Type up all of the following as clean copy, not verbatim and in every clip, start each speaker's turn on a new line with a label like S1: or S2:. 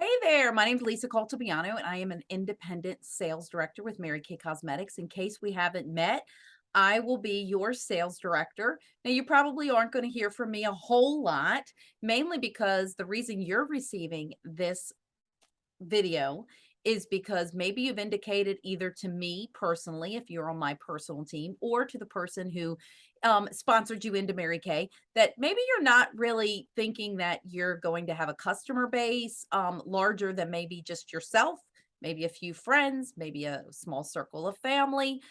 S1: Hey there, my name's Lisa Caltabiano, and I am an independent sales director with Mary Kay Cosmetics. In case we haven't met, I will be your sales director. Now, you probably aren't going to hear from me a whole lot, mainly because the reason you're receiving this video is because maybe you've indicated either to me personally, if you're on my personal team, or to the person who sponsored you into Mary Kay, that maybe you're not really thinking that you're going to have a customer base larger than maybe just yourself, maybe a few friends, maybe a small circle of family.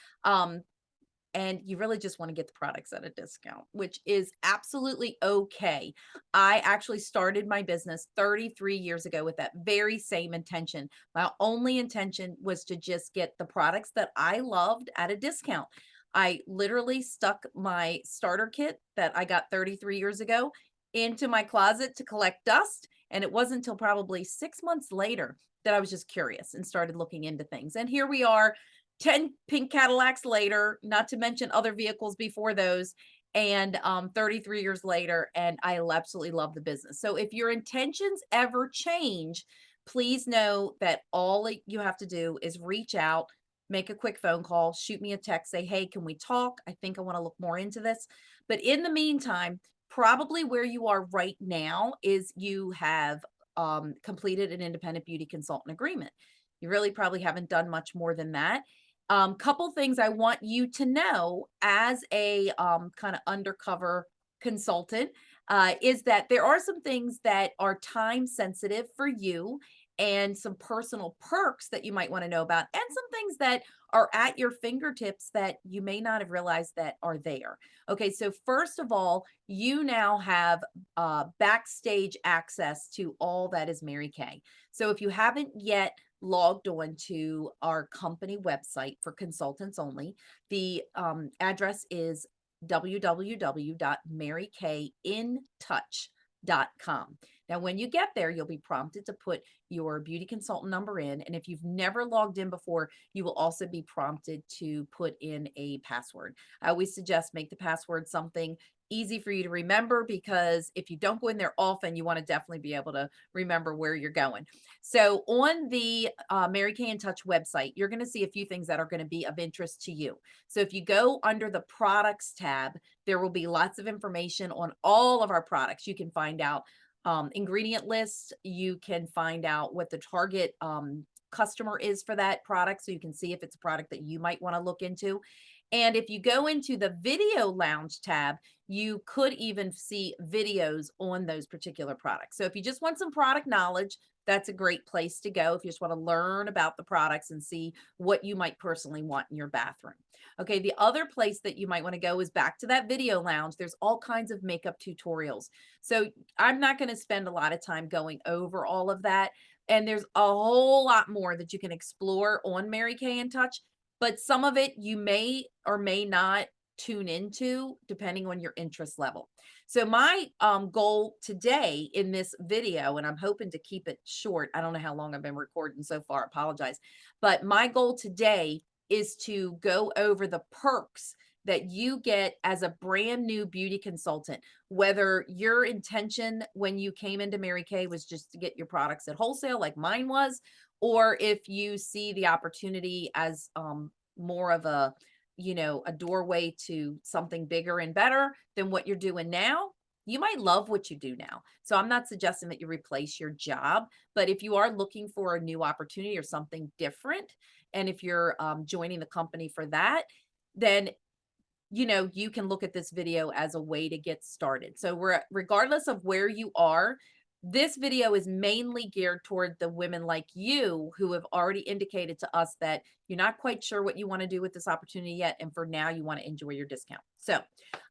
S1: And you really just want to get the products at a discount, which is absolutely okay. I actually started my business 33 years ago with that very same intention. My only intention was to just get the products that I loved at a discount. I literally stuck my starter kit that I got 33 years ago into my closet to collect dust. And it wasn't until probably 6 months later that I was just curious and started looking into things. And here we are 10 pink Cadillacs later, not to mention other vehicles before those, and 33 years later, and I absolutely love the business. So if your intentions ever change, please know that all you have to do is reach out, make a quick phone call, shoot me a text, say, hey, can we talk? I think I want to look more into this. But in the meantime, probably where you are right now is you have completed an independent beauty consultant agreement. You really probably haven't done much more than that. Couple things I want you to know as a kind of undercover consultant is that there are some things that are time sensitive for you and some personal perks that you might want to know about, and some things that are at your fingertips that you may not have realized that are there. Okay, so first of all, you now have backstage access to all that is Mary Kay. So if you haven't yet logged on to our company website for consultants only. The address is www.marykayintouch.com. Now, when you get there, you'll be prompted to put your beauty consultant number in. And if you've never logged in before, you will also be prompted to put in a password. I always suggest make the password something easy for you to remember, because if you don't go in there often, you want to definitely be able to remember where you're going. So on the Mary Kay in Touch website, you're going to see a few things that are going to be of interest to you. So if you go under the products tab, there will be lots of information on all of our products. You can find out ingredient lists. You can find out what the target customer is for that product, so you can see if it's a product that you might want to look into. And if you go into the video lounge tab, you could even see videos on those particular products. So if you just want some product knowledge, that's a great place to go if you just want to learn about the products and see what you might personally want in your bathroom. Okay, the other place that you might want to go is back to that video lounge. There's all kinds of makeup tutorials. So I'm not going to spend a lot of time going over all of that. And there's a whole lot more that you can explore on Mary Kay in Touch, but some of it you may or may not tune into depending on your interest level. So my goal today in this video, and I'm hoping to keep it short. I don't know how long I've been recording so far. Apologize. But my goal today is to go over the perks that you get as a brand new beauty consultant, whether your intention when you came into Mary Kay was just to get your products at wholesale like mine was, or if you see the opportunity as more of a, a doorway to something bigger and better than what you're doing now. You might love what you do now. So I'm not suggesting that you replace your job, but if you are looking for a new opportunity or something different, and if you're joining the company for that, then you can look at this video as a way to get started. So regardless of where you are, this video is mainly geared toward the women like you who have already indicated to us that you're not quite sure what you want to do with this opportunity yet. And for now, you want to enjoy your discount. So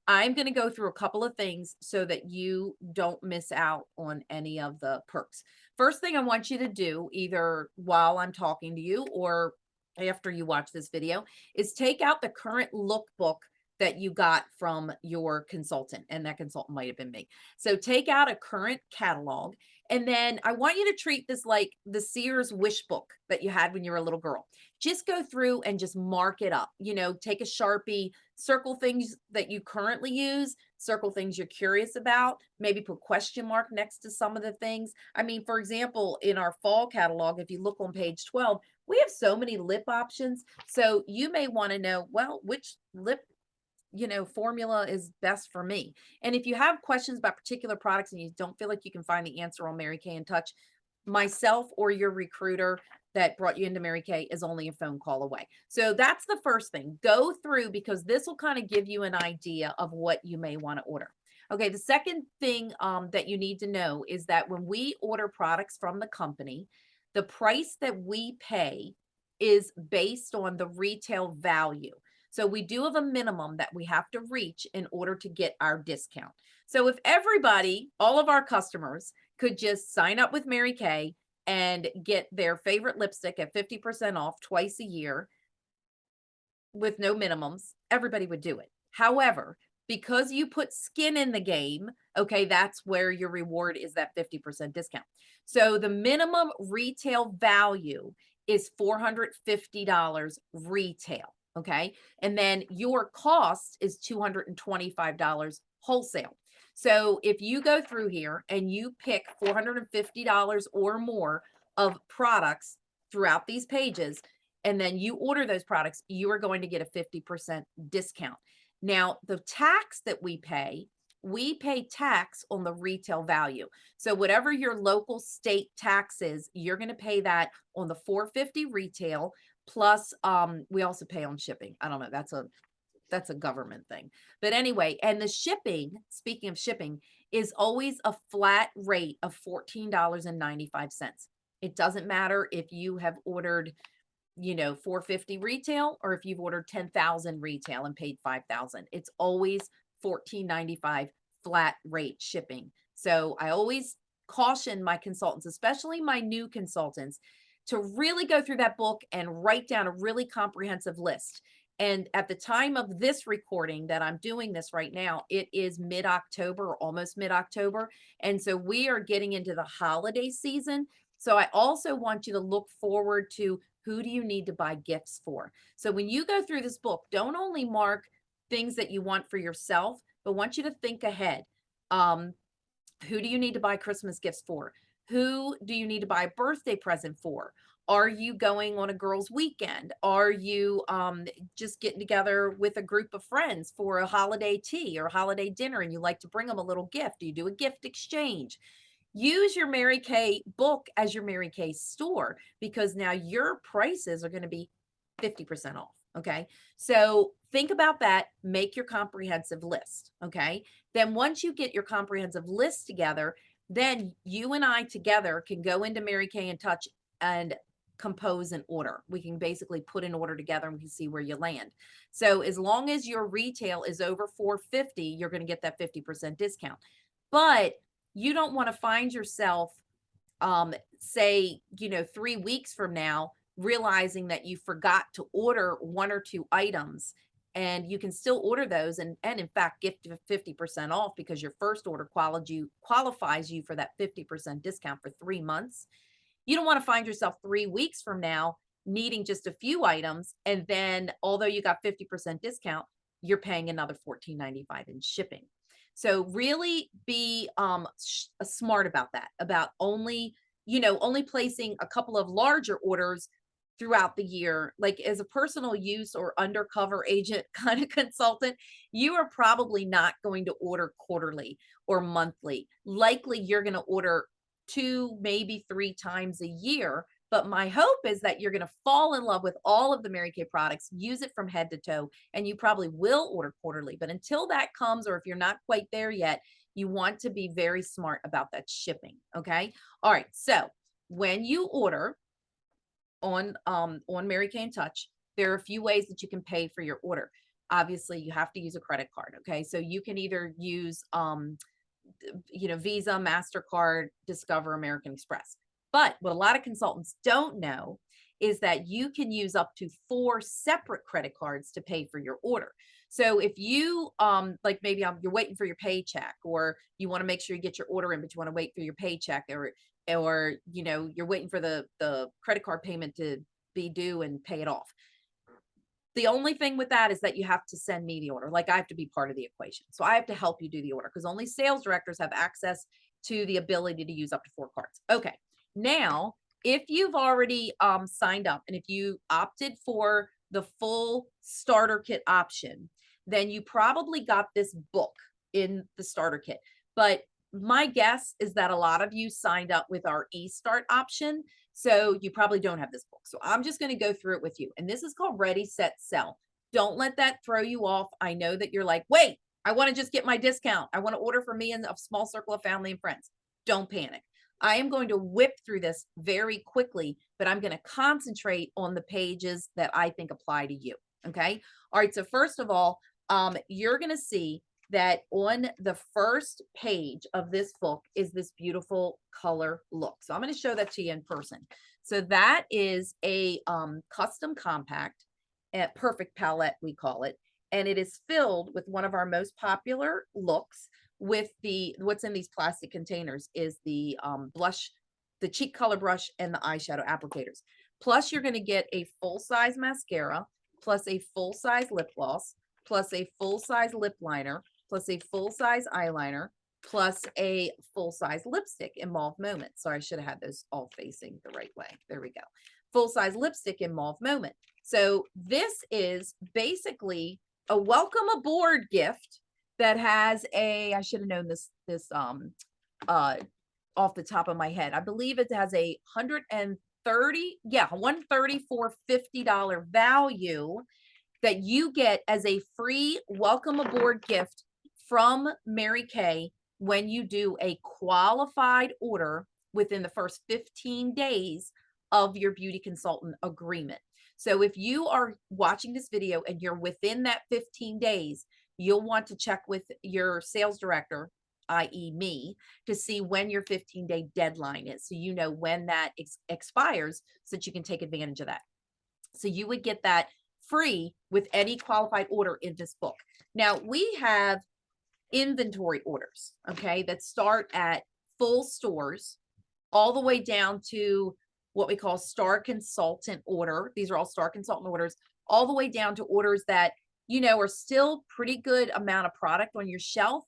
S1: I'm going to go through a couple of things so that you don't miss out on any of the perks. First thing I want you to do, either while I'm talking to you or after you watch this video, is take out the current lookbook that you got from your consultant, and that consultant might have been me. So take out a current catalog, and then I want you to treat this like the Sears wish book that you had when you were a little girl. Just go through and just mark it up. You know, take a Sharpie, circle things that you currently use, circle things you're curious about, maybe put question mark next to some of the things. I mean, for example, in our fall catalog, if you look on page 12, we have so many lip options. So you may want to know, well, which lip formula is best for me. And if you have questions about particular products and you don't feel like you can find the answer on Mary Kay in Touch, myself or your recruiter that brought you into Mary Kay is only a phone call away. So that's the first thing. Go through, because this will kind of give you an idea of what you may want to order. Okay, the second thing that you need to know is that when we order products from the company, the price that we pay is based on the retail value. So we do have a minimum that we have to reach in order to get our discount. So if everybody, all of our customers, could just sign up with Mary Kay and get their favorite lipstick at 50% off twice a year with no minimums, everybody would do it. However, because you put skin in the game, okay, that's where your reward is, that 50% discount. So the minimum retail value is $450 retail, okay? And then your cost is $225 wholesale. So if you go through here and you pick $450 or more of products throughout these pages, and then you order those products, you are going to get a 50% discount. Now, the tax that we pay tax on the retail value. So whatever your local state tax is, you're going to pay that on the 450 retail, plus we also pay on shipping. I don't know, that's a government thing. But anyway, and the shipping, speaking of shipping, is always a flat rate of $14.95. It doesn't matter if you have ordered 450 retail, or if you've ordered 10,000 retail and paid 5,000. It's always $14.95 flat rate shipping. So I always caution my consultants, especially my new consultants, to really go through that book and write down a really comprehensive list. And at the time of this recording that I'm doing this right now, it is mid-October, or almost mid-October. And so we are getting into the holiday season. So I also want you to look forward to, who do you need to buy gifts for? So when you go through this book, don't only mark things that you want for yourself, but want you to think ahead. Who do you need to buy Christmas gifts for? Who do you need to buy a birthday present for? Are you going on a girls' weekend? Are you just getting together with a group of friends for a holiday tea or a holiday dinner, and you like to bring them a little gift? Do you do a gift exchange? Use your Mary Kay book as your Mary Kay store, because now your prices are going to be 50% off. Okay. So think about that. Make your comprehensive list. Okay. Then once you get your comprehensive list together, then you and I together can go into Mary Kay in Touch and compose an order. We can basically put an order together and we can see where you land. So as long as your retail is over 450, you're going to get that 50% discount. But you don't want to find yourself, say, 3 weeks from now, realizing that you forgot to order 1 or 2 items, and you can still order those and in fact get 50% off, because your first order qualifies you for that 50% discount for 3 months. You don't want to find yourself 3 weeks from now needing just a few items, and then although you got 50% discount, you're paying another $14.95 in shipping. So really be smart about that, about only placing a couple of larger orders throughout the year. Like as a personal use or undercover agent kind of consultant, you are probably not going to order quarterly or monthly. Likely you're going to order 2, maybe 3 times a year. But my hope is that you're going to fall in love with all of the Mary Kay products, use it from head to toe, and you probably will order quarterly. But until that comes, or if you're not quite there yet, you want to be very smart about that shipping. Okay. All right. So when you order on Mary Kay in Touch, there are a few ways that you can pay for your order. Obviously, you have to use a credit card. Okay. So you can either use Visa, MasterCard, Discover, American Express. But what a lot of consultants don't know is that you can use up to 4 separate credit cards to pay for your order. So if you like maybe you're waiting for your paycheck, or you want to make sure you get your order in, but you want to wait for your paycheck, or you know, you're waiting for the credit card payment to be due and pay it off. The only thing with that is that you have to send me the order. Like, I have to be part of the equation. So I have to help you do the order because only sales directors have access to the ability to use up to 4 cards. Okay. Now, if you've already signed up and if you opted for the full starter kit option, then you probably got this book in the starter kit. But my guess is that a lot of you signed up with our e-start option, so you probably don't have this book. So I'm just going to go through it with you. And this is called Ready, Set, Sell. Don't let that throw you off. I know that you're like, wait, I want to just get my discount. I want to order for me and a small circle of family and friends. Don't panic. I am going to whip through this very quickly, but I'm going to concentrate on the pages that I think apply to you. Okay. All right. So first of all, you're going to see that on the first page of this book is this beautiful color look. So I'm going to show that to you in person. So that is a custom compact, perfect palette, we call it. And it is filled with one of our most popular looks with what's in these plastic containers is the blush, the cheek color brush, and the eyeshadow applicators. Plus, you're going to get a full-size mascara, plus a full-size lip gloss, plus a full-size lip liner, plus a full-size eyeliner, plus a full-size lipstick in Mauve Moment. Sorry, I should have had those all facing the right way. There we go. Full-size lipstick in Mauve Moment. So this is basically a welcome aboard gift that has a, I should have known this off the top of my head. I believe it has a 130, yeah, 130 for $50 value that you get as a free welcome aboard gift from Mary Kay when you do a qualified order within the first 15 days of your beauty consultant agreement. So if you are watching this video and you're within that 15 days, you'll want to check with your sales director, i.e. me, to see when your 15-day deadline is. So you know when that expires so that you can take advantage of that. So you would get that free with any qualified order in this book. Now we have inventory orders, okay, that start at full stores all the way down to what we call star consultant order. These are all star consultant orders, all the way down to orders that, you know, are still pretty good amount of product on your shelf,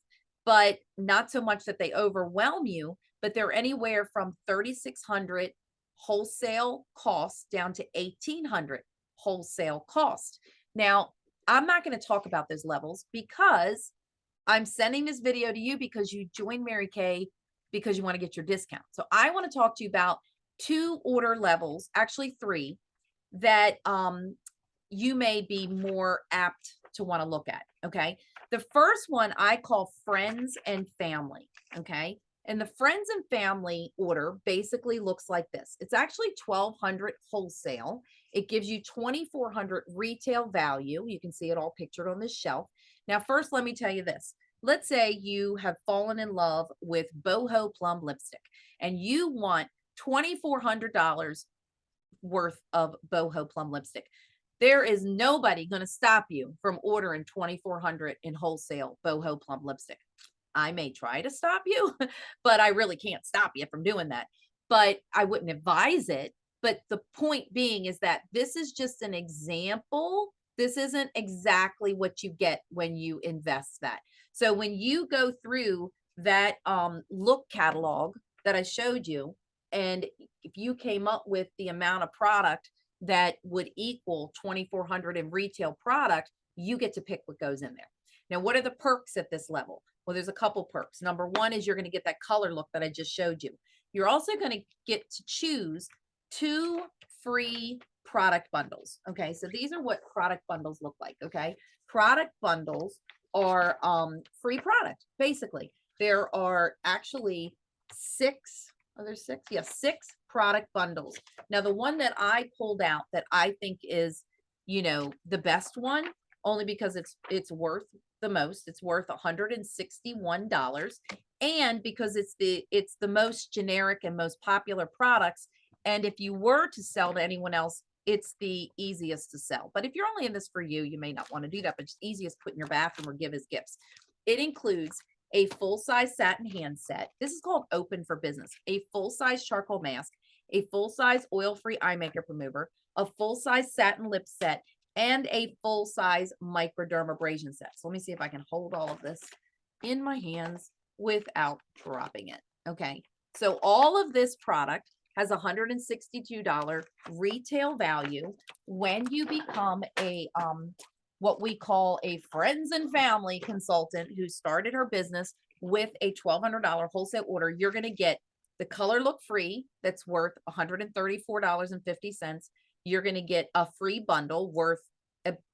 S1: but not so much that they overwhelm you, but they're anywhere from 3,600 wholesale cost down to 1,800 wholesale cost. Now, I'm not going to talk about those levels because I'm sending this video to you because you joined Mary Kay because you want to get your discount. So I want to talk to you about 2 order levels, actually 3, that you may be more apt to want to look at. Okay. The first one I call friends and family. Okay. And the friends and family order basically looks like this. It's actually 1,200 wholesale. It gives you 2,400 retail value. You can see it all pictured on this shelf. Now, first, let me tell you this. Let's say you have fallen in love with Boho Plum lipstick and you want $2,400 worth of Boho Plum lipstick. There is nobody going to stop you from ordering 2,400 in wholesale Boho Plum lipstick. I may try to stop you, but I really can't stop you from doing that. But I wouldn't advise it. But the point being is that this is just an example. This isn't exactly what you get when you invest that. So when you go through that look catalog that I showed you, and if you came up with the amount of product that would equal 2,400 in retail product, you get to pick what goes in there. Now, what are the perks at this level? Well, there's a couple perks. Number one is you're going to get that color look that I just showed you. You're also going to get to choose 2 free product bundles. Okay, so these are what product bundles look like. Okay, product bundles are free product. Basically, there are actually 6. Oh, there's 6. Yeah, 6 product bundles. Now, the one that I pulled out that I think is, you know, the best one, only because it's worth the most. It's worth $161, and because it's the most generic and most popular products. And if you were to sell to anyone else, it's the easiest to sell. But if you're only in this for you, you may not want to do that, but it's easiest put in your bathroom or give as gifts. It includes a full-size satin hand set. This is called Open for Business. A full-size charcoal mask, a full-size oil-free eye makeup remover, a full-size satin lip set, and a full-size microdermabrasion set. So let me see if I can hold all of this in my hands without dropping it. Okay. So all of this product has $162 retail value when you become a what we call a friends and family consultant who started her business with a $1,200 wholesale order. You're going to get the color look free that's worth $134.50. You're going to get a free bundle worth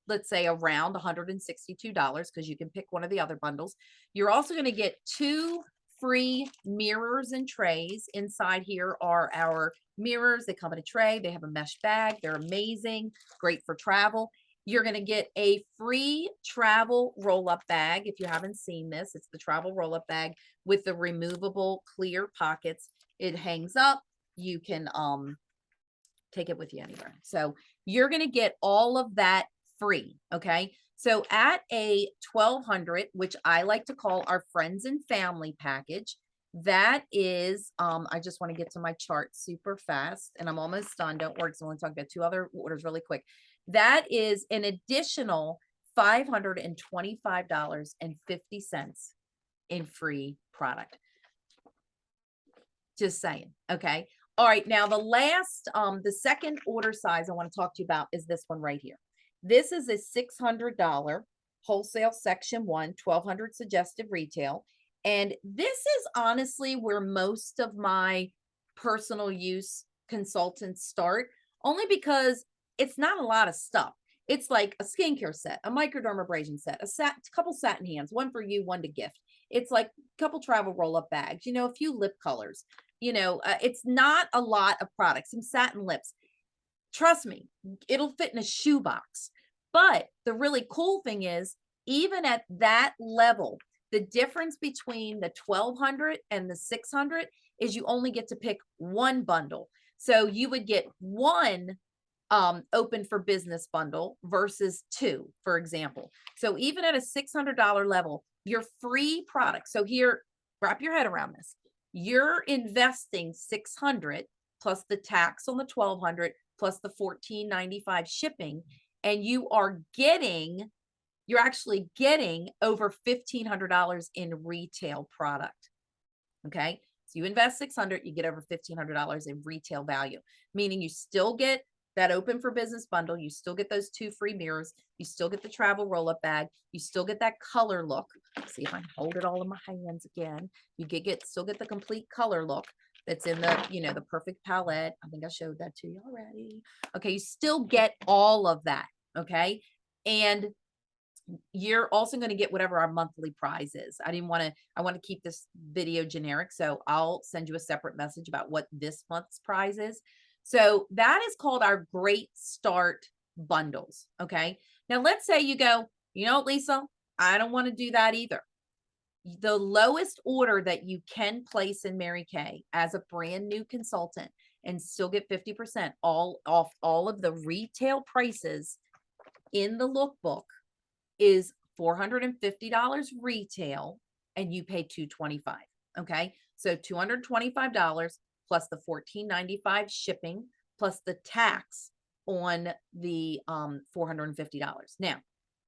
S1: let's say around $162 because you can pick one of the other bundles. You're also going to get 2 free mirrors and trays. Inside here are our mirrors. They come in a tray. They have a mesh bag. They're amazing, great for travel. You're going to get a free travel roll-up bag. If you haven't seen this, it's the travel roll-up bag with the removable clear pockets. It hangs up. You can take it with you anywhere. So you're going to get all of that free. Okay. So at a 1,200, which I like to call our friends and family package, that is, I just want to get to my chart super fast and I'm almost done. Don't worry. So I want to talk about 2 other orders really quick. That is an additional $525.50 in free product. Just saying. Okay. All right. Now the last, the second order size I want to talk to you about is this one right here. This is a $600 wholesale section 1, 1,200 suggested retail. And this is honestly where most of my personal use consultants start, only because it's not a lot of stuff. It's like a skincare set, a microdermabrasion set, a couple satin hands, one for you, one to gift. It's like a couple travel roll-up bags, you know, a few lip colors. You know, it's not a lot of products. Some satin lips. Trust me, it'll fit in a shoebox. But the really cool thing is, even at that level, the difference between the 1,200 and the 600 is you only get to pick one bundle. So you would get one Open for Business bundle versus 2, for example. So even at a $600 level, your free product. So here, wrap your head around this. You're investing 600 plus the tax on the 1,200 plus the $14.95 shipping, and you're actually getting over $1,500 in retail product. Okay. So you invest 600, you get over $1,500 in retail value, meaning you still get that Open for Business bundle. You still get those 2 free mirrors. You still get the travel roll-up bag. You still get that color look. Let's see if I can hold it all in my hands again. You still get the complete color look that's in the, you know, the perfect palette. I think I showed that to you already. Okay. You still get all of that. Okay. And you're also going to get whatever our monthly prize is. I want to keep this video generic. So I'll send you a separate message about what this month's prize is. So that is called our Great Start bundles. Okay. Now let's say you go, you know, Lisa, I don't want to do that either. The lowest order that you can place in Mary Kay as a brand new consultant and still get 50% off all of the retail prices in the lookbook is $450 retail and you pay $225. Okay. So $225 plus the $14.95 shipping plus the tax on the $450. Now,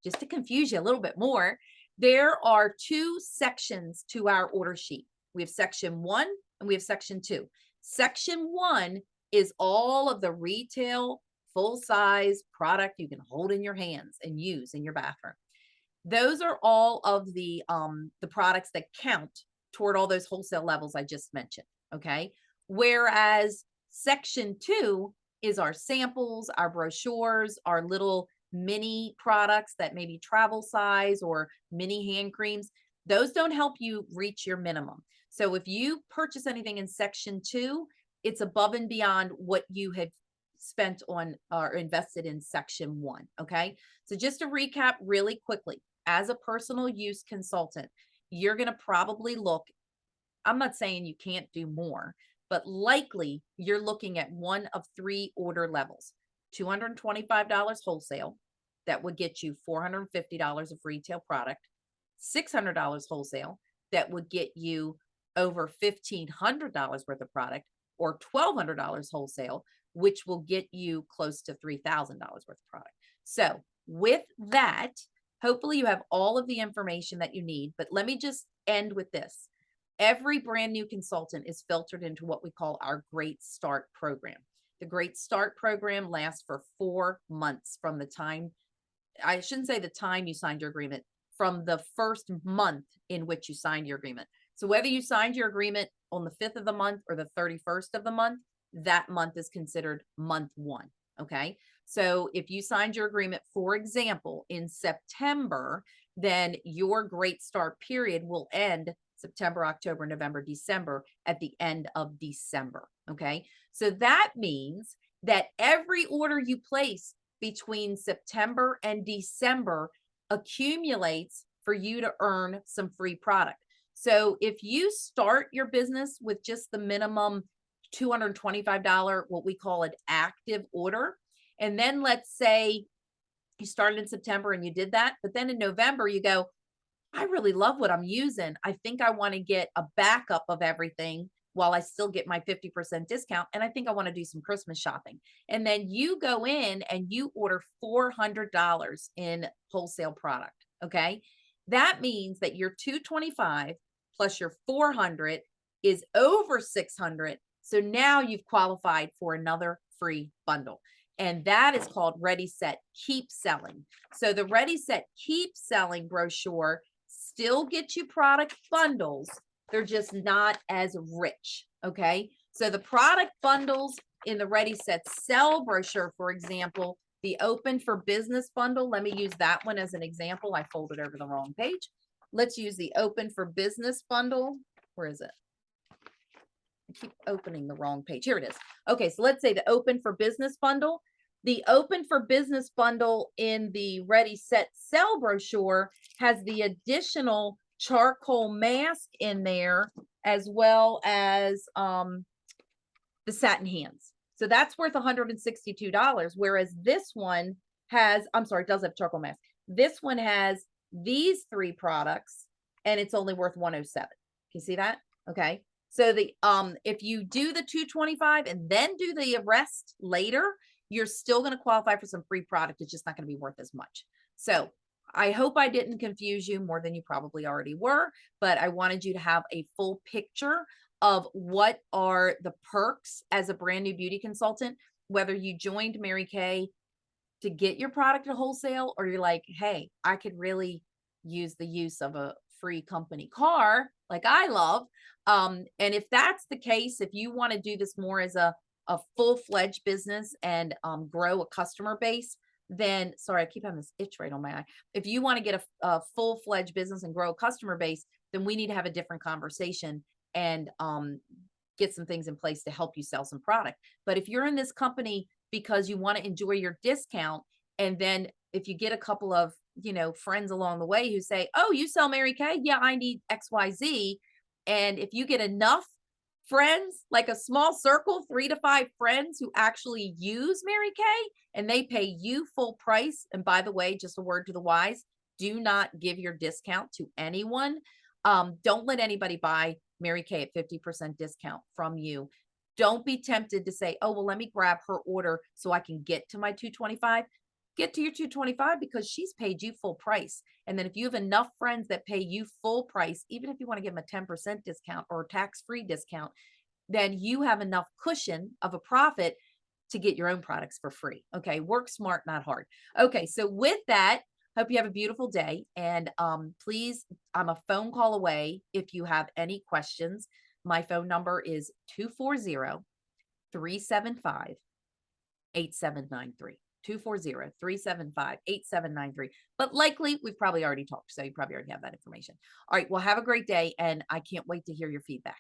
S1: just to confuse you a little bit more, there are 2 sections to our order sheet. We have section 1 and we have section 2. Section 1 is all of the retail full-size product you can hold in your hands and use in your bathroom. Those are all of the products that count toward all those wholesale levels I just mentioned. Okay. Whereas section 2 is our samples, our brochures, our little mini products that may be travel size or mini hand creams. Those don't help you reach your minimum. So if you purchase anything in section 2, it's above and beyond what you had spent on or invested in section 1. Okay. So just to recap really quickly, as a personal use consultant, you're going to probably look, I'm not saying you can't do more, but likely you're looking at one of 3 order levels. $225 wholesale. That would get you $450 of retail product, $600 wholesale. That would get you over $1,500 worth of product, or $1,200 wholesale, which will get you close to $3,000 worth of product. So with that, hopefully you have all of the information that you need, but let me just end with this. Every brand new consultant is filtered into what we call our Great Start program. The Great Start program lasts for 4 months from the time, I shouldn't say the time you signed your agreement, from the first month in which you signed your agreement. So whether you signed your agreement on the 5th of the month or the 31st of the month, that month is considered month 1. Okay. So if you signed your agreement, for example, in September, then your Great Start period will end September, October, November, December at the end of December. Okay. So that means that every order you place between September and December accumulates for you to earn some free product. So if you start your business with just the minimum $225, what we call an active order, and then let's say you started in September and you did that, but then in November you go, I really love what I'm using. I think I want to get a backup of everything while I still get my 50% discount. And I think I want to do some Christmas shopping. And then you go in and you order $400 in wholesale product. Okay. That means that your 225 plus your 400 is over 600. So now you've qualified for another free bundle. And that is called Ready, Set, Keep Selling. So the Ready, Set, Keep Selling brochure still get you product bundles. They're just not as rich. Okay. So the product bundles in the Ready, Set, Sell brochure, for example, the Open for Business bundle. Let me use that one as an example. I folded over the wrong page. Let's use the Open for Business bundle. Where is it? I keep opening the wrong page. Here it is. Okay. So let's say the Open for Business bundle. The Open for Business bundle in the Ready, Set, Sell brochure has the additional charcoal mask in there, as well as the satin hands. So that's worth $162. Whereas this one has, I'm sorry, it does have charcoal mask. This one has these 3 products and it's only worth $107. Can you see that? Okay. So the if you do the 225 and then do the rest later, you're still going to qualify for some free product. It's just not going to be worth as much. So I hope I didn't confuse you more than you probably already were, but I wanted you to have a full picture of what are the perks as a brand new beauty consultant, whether you joined Mary Kay to get your product at wholesale, or you're like, hey, I could really use the use of a free company car like I love. And if that's the case, if you want to do this more as a full-fledged business and grow a customer base, then, sorry, I keep having this itch right on my eye. If you want to get a full-fledged business and grow a customer base, then we need to have a different conversation and get some things in place to help you sell some product. But if you're in this company because you want to enjoy your discount, and then if you get a couple of, friends along the way who say, oh, you sell Mary Kay? Yeah, I need XYZ. And if you get enough friends, like a small circle, 3 to 5 friends who actually use Mary Kay, and they pay you full price. And by the way, just a word to the wise, do not give your discount to anyone. Don't let anybody buy Mary Kay at 50% discount from you. Don't be tempted to say, oh, well, let me grab her order so I can get to my 225. Get to your 225 because she's paid you full price. And then if you have enough friends that pay you full price, even if you want to give them a 10% discount or a tax-free discount, then you have enough cushion of a profit to get your own products for free. Okay. Work smart, not hard. Okay. So with that, hope you have a beautiful day. And please, I'm a phone call away if you have any questions. My phone number is 240-375-8793. 240-375-8793. But likely we've probably already talked, so you probably already have that information. All right. Well, have a great day, and I can't wait to hear your feedback.